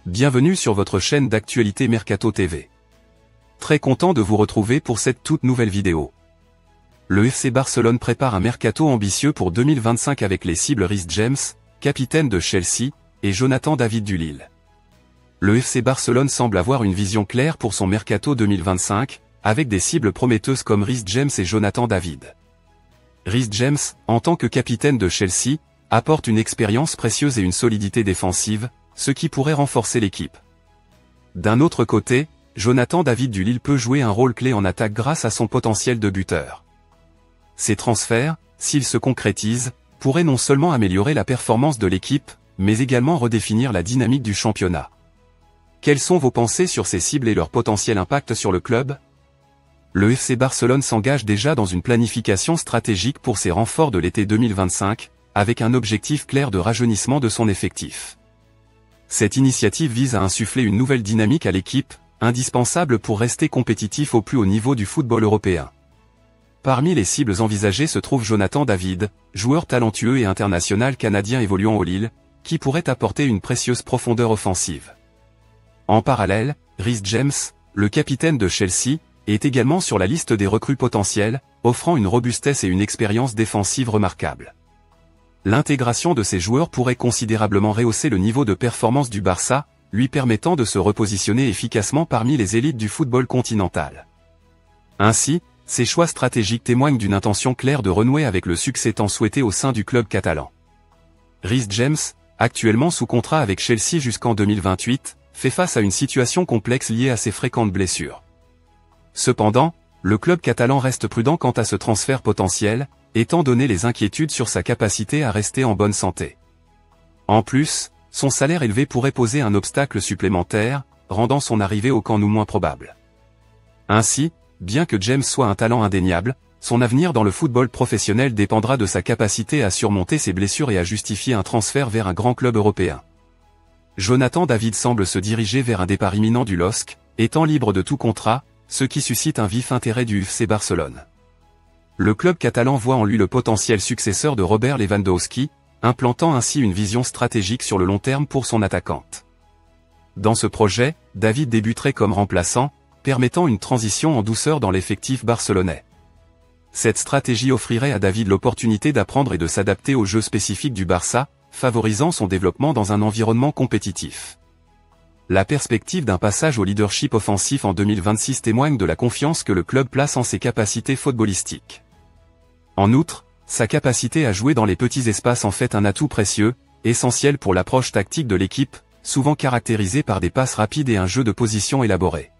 Bienvenue sur votre chaîne d'actualité Mercato TV. Très content de vous retrouver pour cette toute nouvelle vidéo. Le FC Barcelone prépare un mercato ambitieux pour 2025 avec les cibles Reece James, capitaine de Chelsea, et Jonathan David du Lille. Le FC Barcelone semble avoir une vision claire pour son mercato 2025, avec des cibles prometteuses comme Reece James et Jonathan David. Reece James, en tant que capitaine de Chelsea, apporte une expérience précieuse et une solidité défensive, ce qui pourrait renforcer l'équipe. D'un autre côté, Jonathan David du Lille peut jouer un rôle clé en attaque grâce à son potentiel de buteur. Ces transferts, s'ils se concrétisent, pourraient non seulement améliorer la performance de l'équipe, mais également redéfinir la dynamique du championnat. Quelles sont vos pensées sur ces cibles et leur potentiel impact sur le club? Le FC Barcelone s'engage déjà dans une planification stratégique pour ses renforts de l'été 2025, avec un objectif clair de rajeunissement de son effectif. Cette initiative vise à insuffler une nouvelle dynamique à l'équipe, indispensable pour rester compétitif au plus haut niveau du football européen. Parmi les cibles envisagées se trouve Jonathan David, joueur talentueux et international canadien évoluant au Lille, qui pourrait apporter une précieuse profondeur offensive. En parallèle, Reece James, le capitaine de Chelsea, est également sur la liste des recrues potentielles, offrant une robustesse et une expérience défensive remarquables. L'intégration de ces joueurs pourrait considérablement rehausser le niveau de performance du Barça, lui permettant de se repositionner efficacement parmi les élites du football continental. Ainsi, ces choix stratégiques témoignent d'une intention claire de renouer avec le succès tant souhaité au sein du club catalan. Reece James, actuellement sous contrat avec Chelsea jusqu'en 2028, fait face à une situation complexe liée à ses fréquentes blessures. Cependant, le club catalan reste prudent quant à ce transfert potentiel, étant donné les inquiétudes sur sa capacité à rester en bonne santé. En plus, son salaire élevé pourrait poser un obstacle supplémentaire, rendant son arrivée au camp nous moins probable. Ainsi, bien que James soit un talent indéniable, son avenir dans le football professionnel dépendra de sa capacité à surmonter ses blessures et à justifier un transfert vers un grand club européen. Jonathan David semble se diriger vers un départ imminent du LOSC, étant libre de tout contrat, ce qui suscite un vif intérêt du FC Barcelone. Le club catalan voit en lui le potentiel successeur de Robert Lewandowski, implantant ainsi une vision stratégique sur le long terme pour son attaquante. Dans ce projet, David débuterait comme remplaçant, permettant une transition en douceur dans l'effectif barcelonais. Cette stratégie offrirait à David l'opportunité d'apprendre et de s'adapter au jeu spécifique du Barça, favorisant son développement dans un environnement compétitif. La perspective d'un passage au leadership offensif en 2026 témoigne de la confiance que le club place en ses capacités footballistiques. En outre, sa capacité à jouer dans les petits espaces en fait un atout précieux, essentiel pour l'approche tactique de l'équipe, souvent caractérisée par des passes rapides et un jeu de position élaboré.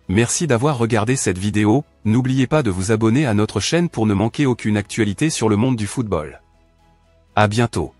Merci d'avoir regardé cette vidéo, n'oubliez pas de vous abonner à notre chaîne pour ne manquer aucune actualité sur le monde du football. À bientôt.